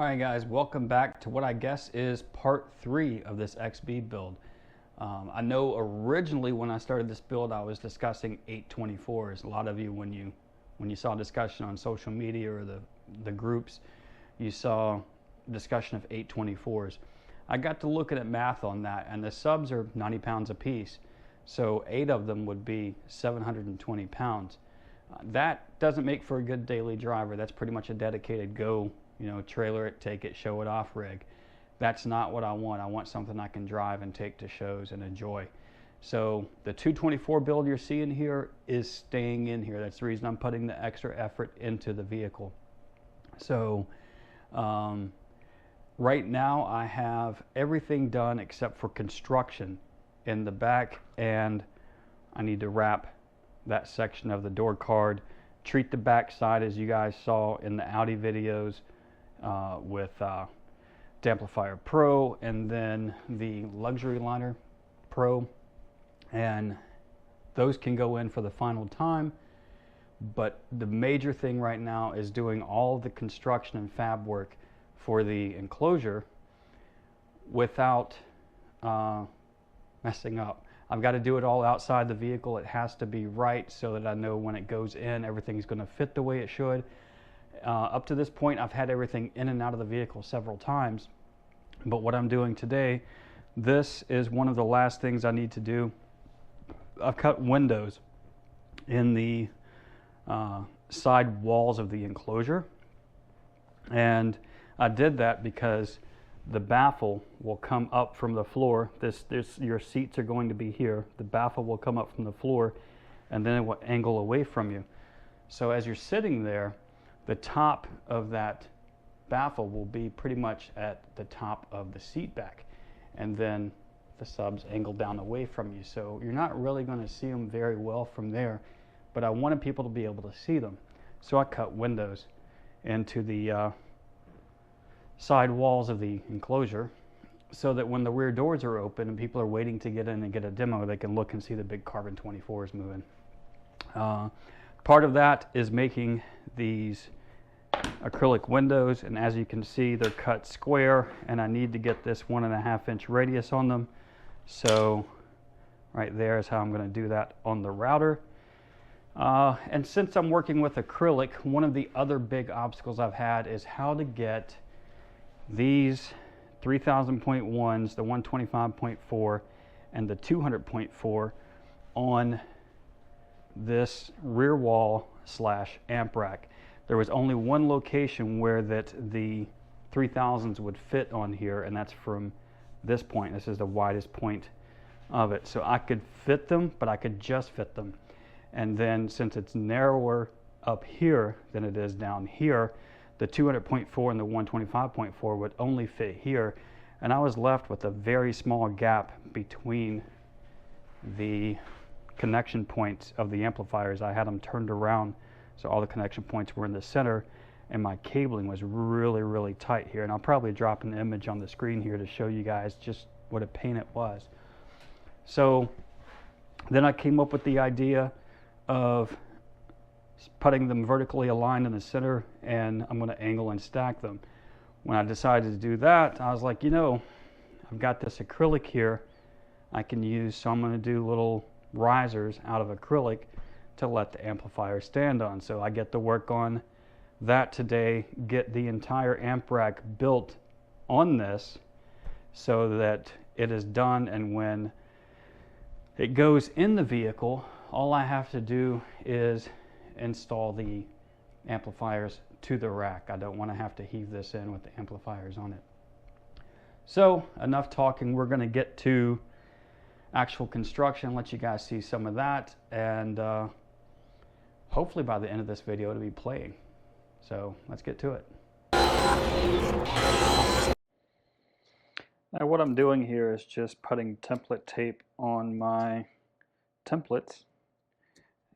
Alright guys, welcome back to what I guess is part 3 of this XB build. I know originally when I started this build I was discussing 824s. A lot of you when you saw discussion on social media or the groups, you saw discussion of 824s. I got to looking at math on that, and the subs are 90 pounds a piece, so 8 of them would be 720 pounds. That doesn't make for a good daily driver. That's pretty much a dedicated go, trailer it, take it, show it off rig. That's not what I want. I want something I can drive and take to shows and enjoy. So the 224 build you're seeing here is staying in here. That's the reason I'm putting the extra effort into the vehicle. So right now I have everything done except for construction in the back, and I need to wrap that section of the door card, treat the back side as you guys saw in the Audi videos with Damplifier Pro, and then the Luxury Liner Pro, and those can go in for the final time. But the major thing right now is doing all the construction and fab work for the enclosure without messing up. I've got to do it all outside the vehicle. It has to be right so that I know when it goes in, everything's going to fit the way it should. Up to this point, I've had everything in and out of the vehicle several times. But what I'm doing today, this is one of the last things I need to do. I've cut windows in the side walls of the enclosure. And I did that because the baffle will come up from the floor. Your seats are going to be here. The baffle will come up from the floor, and then it will angle away from you. So as you're sitting there, the top of that baffle will be pretty much at the top of the seat back, and then the subs angle down away from you. So you're not really going to see them very well from there, but I wanted people to be able to see them. So I cut windows into the side walls of the enclosure so that when the rear doors are open and people are waiting to get in and get a demo, they can look and see the big carbon 24s moving. Part of that is making these acrylic windows, and as you can see, they're cut square, and I need to get this 1.5 inch radius on them. So right there is how I'm going to do that on the router. And since I'm working with acrylic, one of the other big obstacles I've had is how to get these 3000.1s, the 125.4 and the 200.4 on this rear wall / amp rack. There was only one location where that the 3000s would fit on here, and that's from this point. This is the widest point of it. So I could fit them, but I could just fit them. And then since it's narrower up here than it is down here, the 200.4 and the 125.4 would only fit here, and I was left with a very small gap between the connection points of the amplifiers. I had them turned around so all the connection points were in the center, and my cabling was really tight here. And I'll probably drop an image on the screen here to show you guys just what a pain it was. So then I came up with the idea of putting them vertically aligned in the center, and I'm going to angle and stack them. When I decided to do that, I was like, I've got this acrylic here I can use, so I'm going to do little risers out of acrylic to let the amplifier stand on. So I get to work on that today, get the entire amp rack built on this so that it is done, and when it goes in the vehicle, all I have to do is install the amplifiers to the rack. I don't want to have to heave this in with the amplifiers on it. So enough talking, we're going to get to actual construction, let you guys see some of that, and hopefully by the end of this video it'll be playing. So let's get to it. Now what I'm doing here is just putting template tape on my templates,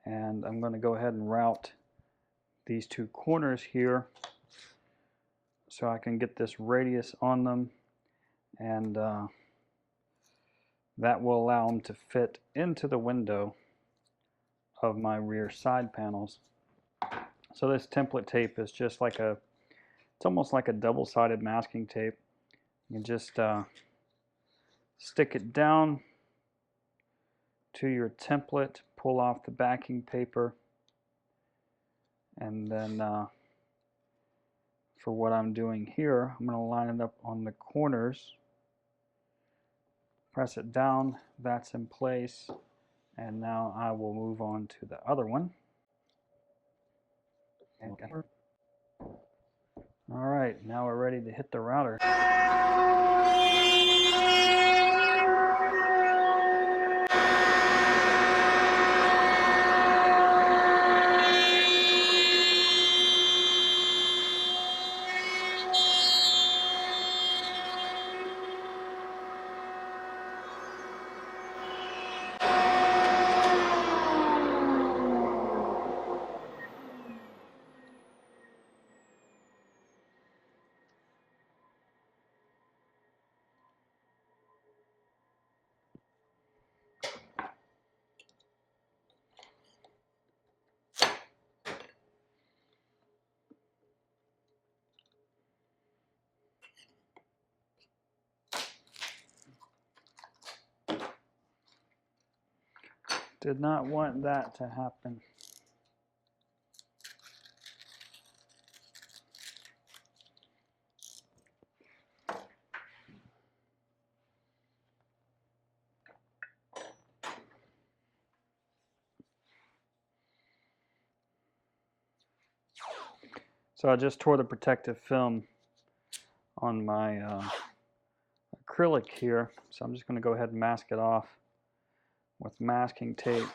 and I'm going to go ahead and route these two corners here so I can get this radius on them, and that will allow them to fit into the window of my rear side panels. So this template tape is just like a It's almost like a double-sided masking tape. You just stick it down to your template, pull off the backing paper, and then for what I'm doing here, I'm going to line it up on the corners, press it down, that's in place, and now I will move on to the other one. All right, now we're ready to hit the router. Did not want that to happen. So I just tore the protective film on my acrylic here, so I'm just going to go ahead and mask it off with masking tape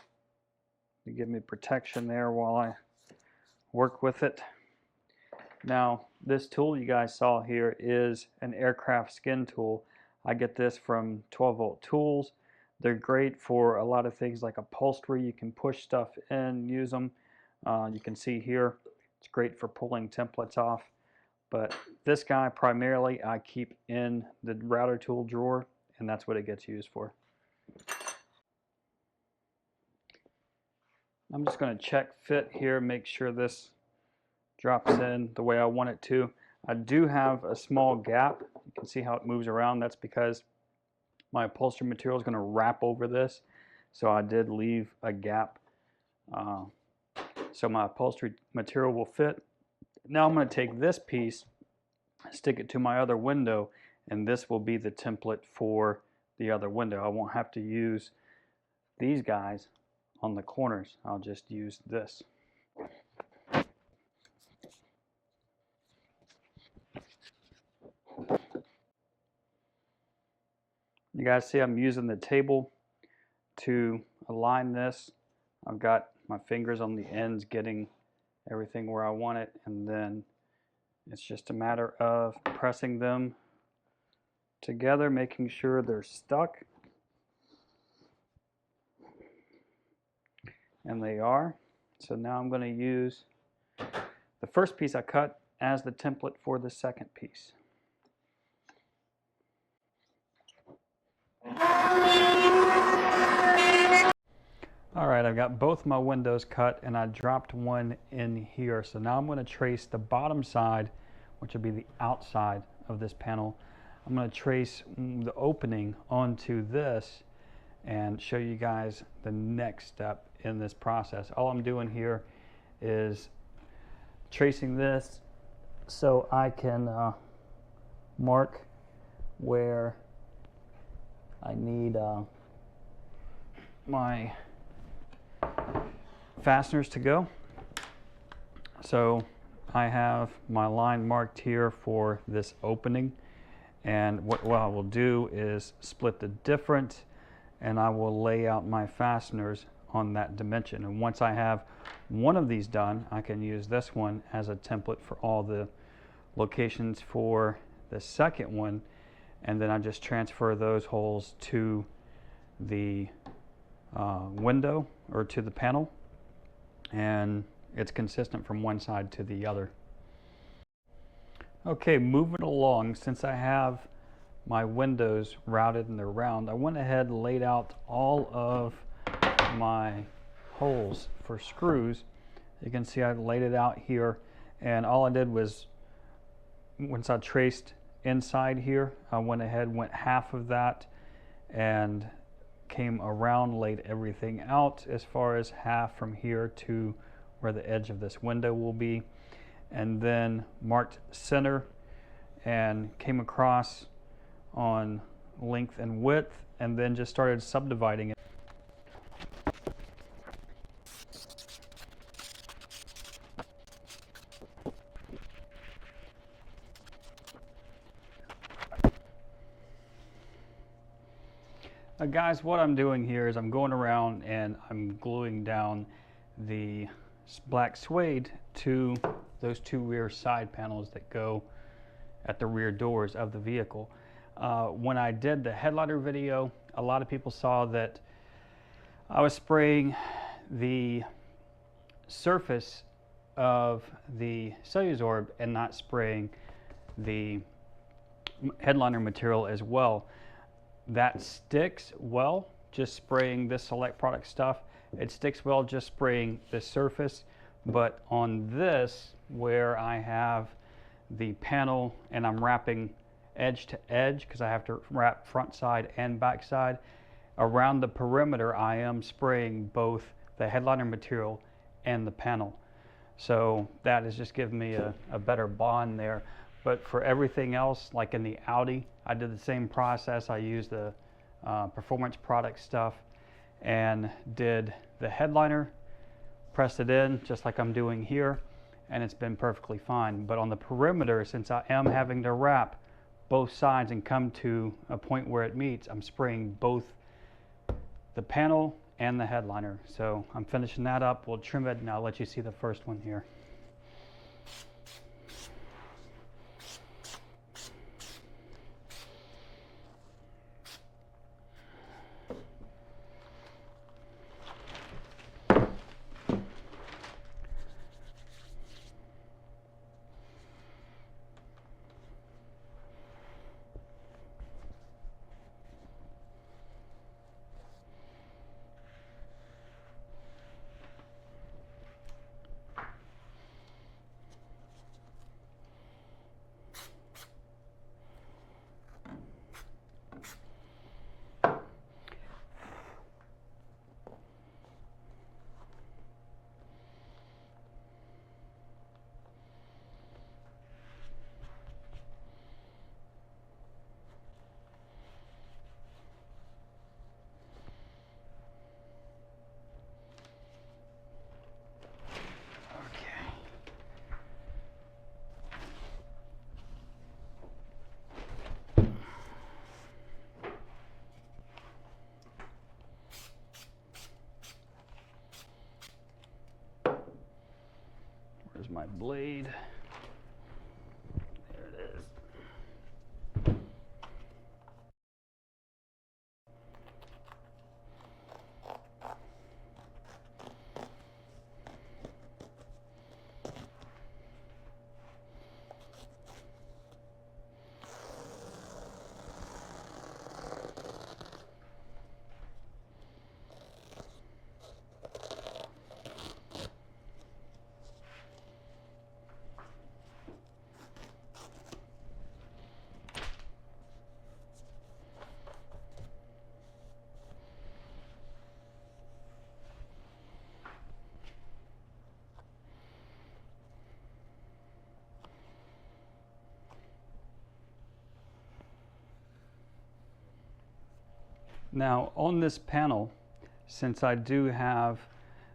to give me protection there while I work with it. Now, this tool you guys saw here is an aircraft skin tool. I get this from 12 Volt Tools. They're great for a lot of things like upholstery. You can push stuff in, use them. You can see here, it's great for pulling templates off. But this guy primarily I keep in the router tool drawer, and that's what it gets used for. I'm just going to check fit here, make sure this drops in the way I want it to. I do have a small gap. You can see how it moves around. That's because my upholstery material is going to wrap over this. So I did leave a gap so my upholstery material will fit. Now I'm going to take this piece, stick it to my other window, and this will be the template for the other window. I won't have to use these guys on the corners. I'll just use this. You guys see I'm using the table to align this. I've got my fingers on the ends getting everything where I want it, and then it's just a matter of pressing them together, making sure they're stuck. And they are. So now I'm going to use the first piece I cut as the template for the second piece. Alright, I've got both my windows cut and I dropped one in here. So now I'm going to trace the bottom side, which will be the outside of this panel. I'm going to trace the opening onto this and show you guys the next step in this process. All I'm doing here is tracing this so I can mark where I need my fasteners to go. So I have my line marked here for this opening, and what I will do is split the difference and I will lay out my fasteners on that dimension. And once I have one of these done, I can use this one as a template for all the locations for the second one, and then I just transfer those holes to the window or to the panel, and it's consistent from one side to the other. Okay, moving along, since I have my windows routed and they're round, I went ahead and laid out all of my holes for screws. You can see I laid it out here, and all I did was once I traced inside here, I went ahead, went half of that, and came around, laid everything out as far as half from here to where the edge of this window will be, and then marked center and came across on length and width, and then just started subdividing it. Guys, what I'm doing here is I'm going around and I'm gluing down the black suede to those two rear side panels that go at the rear doors of the vehicle. When I did the headliner video, a lot of people saw that I was spraying the surface of the Cellusorb and not spraying the headliner material as well. That sticks well, just spraying this Select product stuff. It sticks well just spraying the surface, but on this, where I have the panel and I'm wrapping edge to edge, because I have to wrap front side and back side, around the perimeter I am spraying both the headliner material and the panel. So that is just giving me a better bond there. But for everything else, like in the Audi, I did the same process. I used the performance product stuff and did the headliner, pressed it in just like I'm doing here, and it's been perfectly fine. But on the perimeter, since I am having to wrap both sides and come to a point where it meets, I'm spraying both the panel and the headliner. So I'm finishing that up. We'll trim it and I'll let you see the first one here. Where's my blade? There it is. Now on this panel, since I do have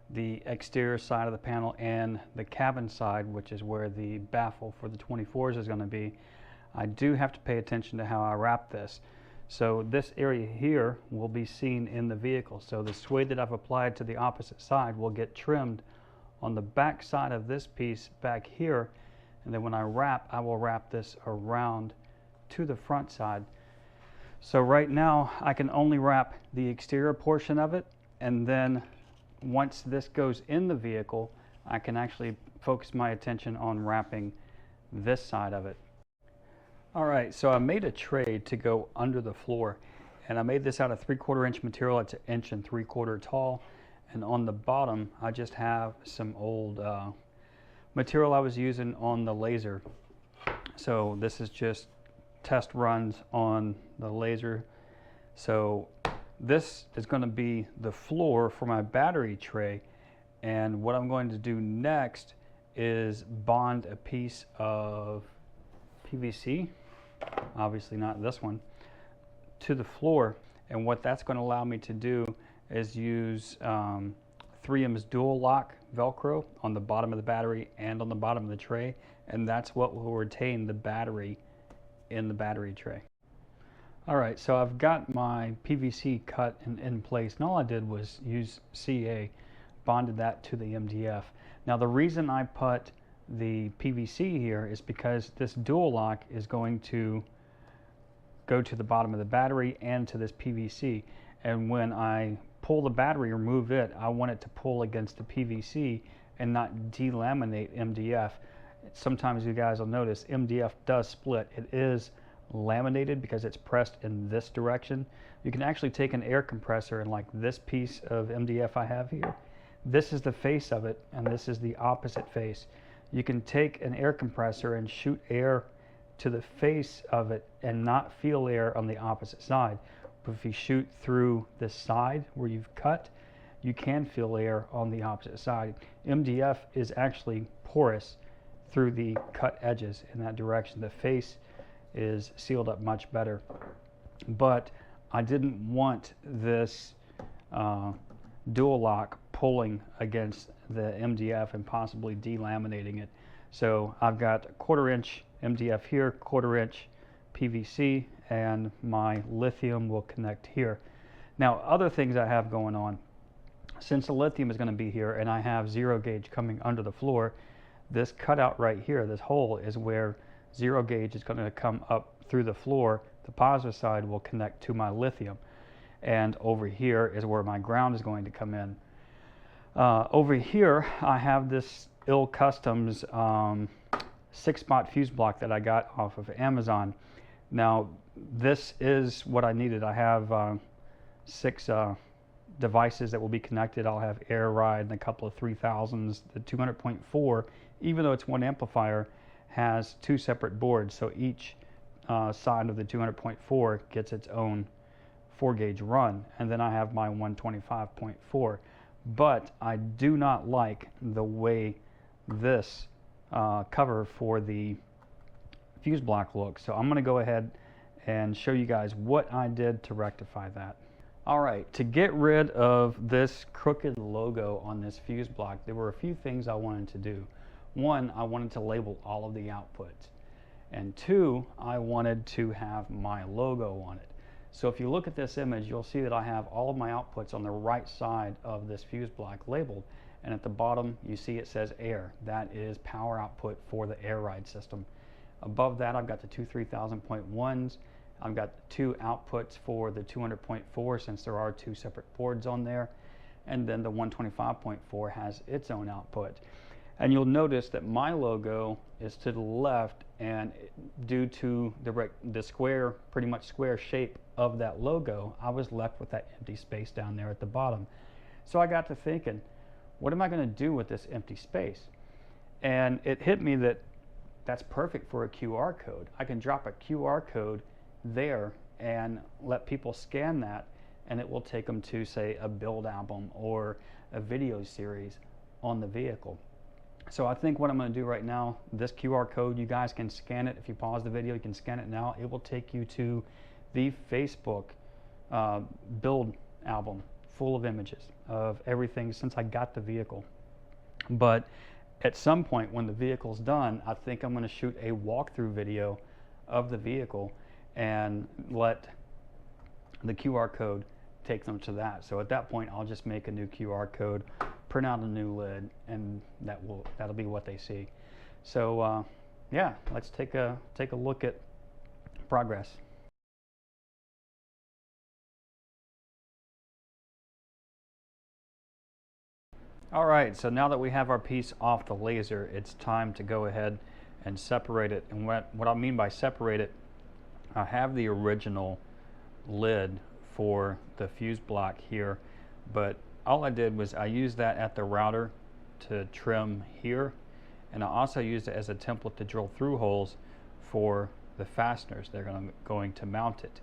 the exterior side of the panel and the cabin side, which is where the baffle for the 24s is going to be, I do have to pay attention to how I wrap this. So this area here will be seen in the vehicle. So the suede that I've applied to the opposite side will get trimmed on the back side of this piece back here, and then when I wrap, I will wrap this around to the front side. So right now I can only wrap the exterior portion of it, and then once this goes in the vehicle, I can actually focus my attention on wrapping this side of it. Alright, so I made a tray to go under the floor, and I made this out of 3/4 inch material. It's 1 3/4 inches tall, and on the bottom I just have some old material I was using on the laser. So this is just test runs on the laser. So this is going to be the floor for my battery tray, and what I'm going to do next is bond a piece of PVC, obviously not this one, to the floor. And what that's going to allow me to do is use 3M's dual lock Velcro on the bottom of the battery and on the bottom of the tray, and that's what will retain the battery in the battery tray. Alright, so I've got my PVC cut in place, and all I did was use CA, bonded that to the MDF. Now the reason I put the PVC here is because this dual lock is going to go to the bottom of the battery and to this PVC, and when I pull the battery or move it, I want it to pull against the PVC and not delaminate MDF. Sometimes you guys will notice MDF does split. It is laminated because it's pressed in this direction. You can actually take an air compressor, and like this piece of MDF I have here, this is the face of it and this is the opposite face. You can take an air compressor and shoot air to the face of it and not feel air on the opposite side. But if you shoot through the side where you've cut, you can feel air on the opposite side. MDF is actually porous through the cut edges in that direction. The face is sealed up much better. But I didn't want this dual lock pulling against the MDF and possibly delaminating it. So I've got a 1/4 inch MDF here, 1/4 inch PVC, and my lithium will connect here. Now other things I have going on, since the lithium is going to be here and I have zero gauge coming under the floor, this cutout right here, this hole, is where zero gauge is going to come up through the floor. The positive side will connect to my lithium, and over here is where my ground is going to come in. Over here I have this Il Customs 6-spot fuse block that I got off of Amazon. Now this is what I needed. I have 6 devices that will be connected. I'll have Air Ride and a couple of 3000s. The 200.4, even though it's one amplifier, has 2 separate boards, so each side of the 200.4 gets its own 4-gauge run, and then I have my 125.4. But I do not like the way this cover for the fuse block looks, so I'm going to go ahead and show you guys what I did to rectify that. Alright, to get rid of this crooked logo on this fuse block, there were a few things I wanted to do. One, I wanted to label all of the outputs, and 2, I wanted to have my logo on it. So if you look at this image, you'll see that I have all of my outputs on the right side of this fuse block labeled, and at the bottom you see it says air. That is power output for the Air Ride system. Above that I've got the 2 3000.1s. I've got 2 outputs for the 200.4, since there are 2 separate boards on there, and then the 125.4 has its own output. And you'll notice that my logo is to the left, and due to the square, pretty much square shape of that logo, I was left with that empty space down there at the bottom. So I got to thinking, what am I going to do with this empty space? And it hit me that that's perfect for a QR code. I can drop a QR code there and let people scan that, and it will take them to, say, a build album or a video series on the vehicle. So I think what I'm going to do right now, this QR code, you guys can scan it. If you pause the video, you can scan it now. It will take you to the Facebook build album full of images of everything since I got the vehicle. But at some point when the vehicle's done, I think I'm going to shoot a walkthrough video of the vehicle and let the QR code take them to that. So at that point I'll just make a new QR code, print out a new lid, and that'll be what they see. So yeah, let's take a look at progress. Alright, so now that we have our piece off the laser, it's time to go ahead and separate it. And what I mean by separate it, I have the original lid for the fuse block here, but all I did was I used that at the router to trim here, and I also used it as a template to drill through holes for the fasteners. They're going to mount it.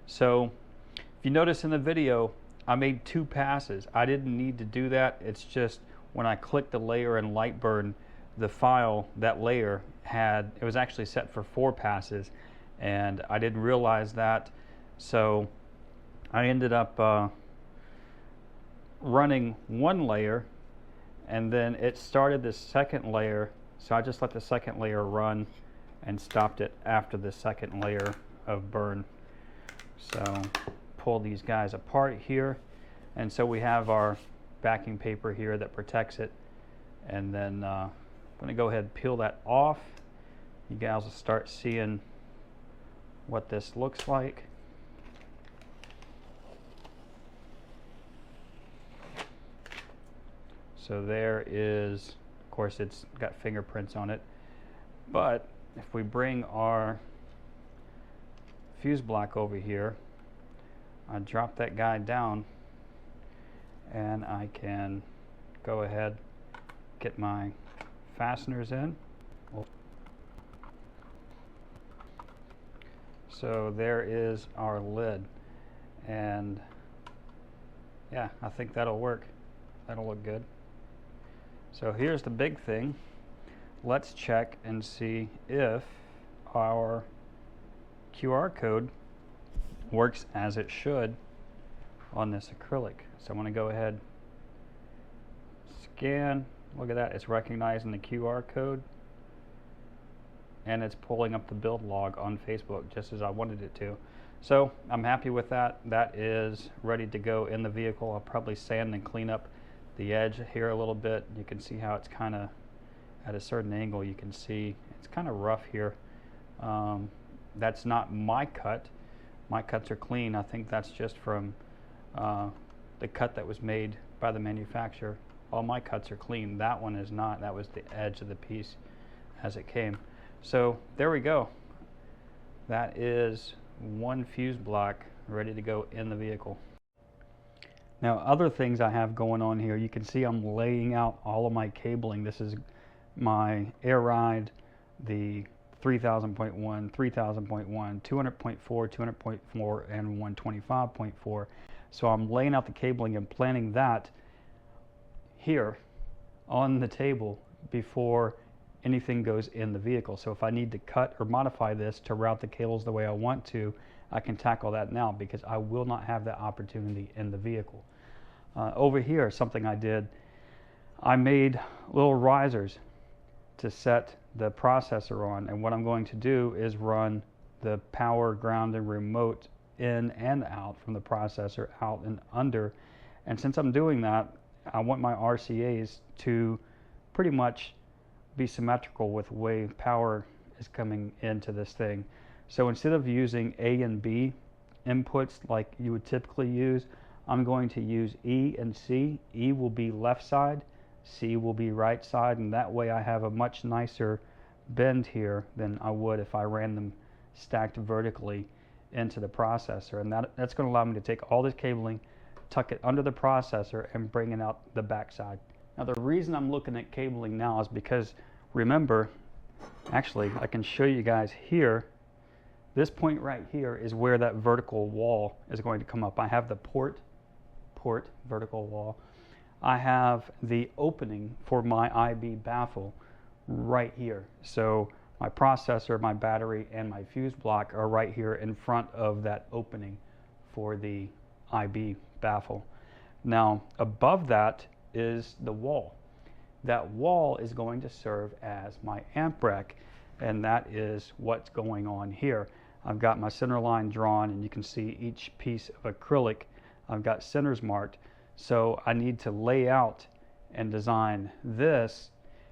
So if you notice in the video, I made 2 passes. I didn't need to do that. It's just when I clicked the layer in Lightburn, the file, that layer it was actually set for 4 passes, and I didn't realize that. So I ended up running 1 layer, and then it started this second layer. So I just let the second layer run and stopped it after the second layer of burn. So pull these guys apart here, and so we have our backing paper here that protects it. And then I'm going to go ahead and peel that off. You guys will start seeing what this looks like. So there is, of course, it's got fingerprints on it, but if we bring our fuse block over here, I drop that guy down, and I can go ahead, get my fasteners in. So there is our lid, and yeah, I think that'll work. That'll look good. So here's the big thing. Let's check and see if our QR code works as it should on this acrylic. So I'm going to go ahead, scan. Look at that, it's recognizing the QR code, and it's pulling up the build log on Facebook just as I wanted it to. So I'm happy with that. That is ready to go in the vehicle. I'll probably sand and clean up the edge here a little bit. You can see how it's kind of at a certain angle. You can see it's kind of rough here. That's not my cut. My cuts are clean. I think that's just from the cut that was made by the manufacturer. All my cuts are clean. That one is not. That was the edge of the piece as it came. So there we go. That is 1 fuse block ready to go in the vehicle. Now, other things I have going on here, you can see I'm laying out all of my cabling. This is my air ride, the 3000.1, 3000.1, 200.4, 200.4, and 125.4. So I'm laying out the cabling and planning that here on the table before anything goes in the vehicle. So if I need to cut or modify this to route the cables the way I want to, I can tackle that now, because I will not have that opportunity in the vehicle. Over here, something I did, I made little risers to set the processor on, and what I'm going to do is run the power, ground, and remote in and out from the processor, out and under. And since I'm doing that, I want my RCAs to pretty much be symmetrical with the way power is coming into this thing. So instead of using A and B inputs like you would typically use, I'm going to use E and C. E will be left side, C will be right side, and that way I have a much nicer bend here than I would if I ran them stacked vertically into the processor. And that's going to allow me to take all this cabling, tuck it under the processor, and bring it out the back side. Now, the reason I'm looking at cabling now is because, remember, actually I can show you guys here, this point right here is where that vertical wall is going to come up. I have the port vertical wall. I have the opening for my IB baffle right here. So my processor, my battery, and my fuse block are right here in front of that opening for the IB baffle. Now, above that is the wall. That wall is going to serve as my amp rack, and that is what's going on here. I've got my center line drawn, and you can see each piece of acrylic. I've got centers marked, so I need to lay out and design this.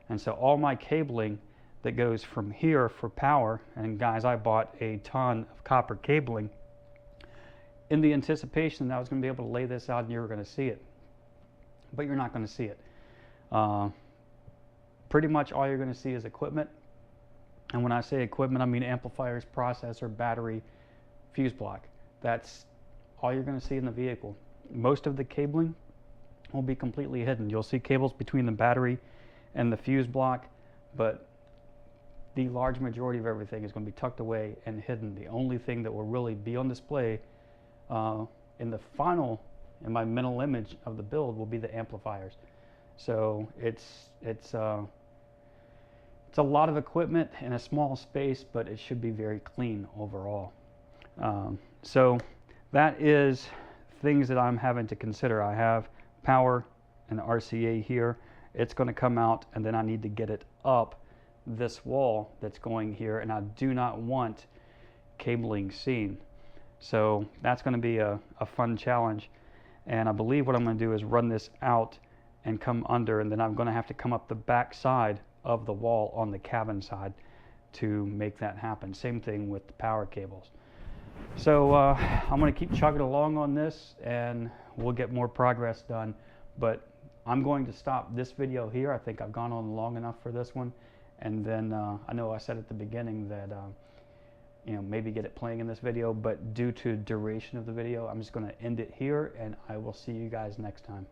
And so all my cabling that goes from here for power, and guys, I bought a ton of copper cabling in the anticipation that I was going to be able to lay this out and you were going to see it. But you're not going to see it. Pretty much all you're going to see is equipment. And when I say equipment, I mean amplifiers, processor, battery, fuse block. That's all you're going to see in the vehicle. Most of the cabling will be completely hidden. You'll see cables between the battery and the fuse block, but the large majority of everything is going to be tucked away and hidden. The only thing that will really be on display in the final, in my mental image of the build, will be the amplifiers. So it's a lot of equipment in a small space, but it should be very clean overall. So that is things that I'm having to consider. I have power and RCA here. It's going to come out, and then I need to get it up this wall that's going here, and I do not want cabling seen. So that's going to be a fun challenge, and I believe what I'm going to do is run this out and come under, and then I'm going to have to come up the back side of the wall on the cabin side to make that happen. Same thing with the power cables. So I'm going to keep chugging along on this, and we'll get more progress done, but I'm going to stop this video here. I think I've gone on long enough for this one. And then I know I said at the beginning that maybe get it playing in this video, but due to duration of the video, I'm just going to end it here, and I will see you guys next time.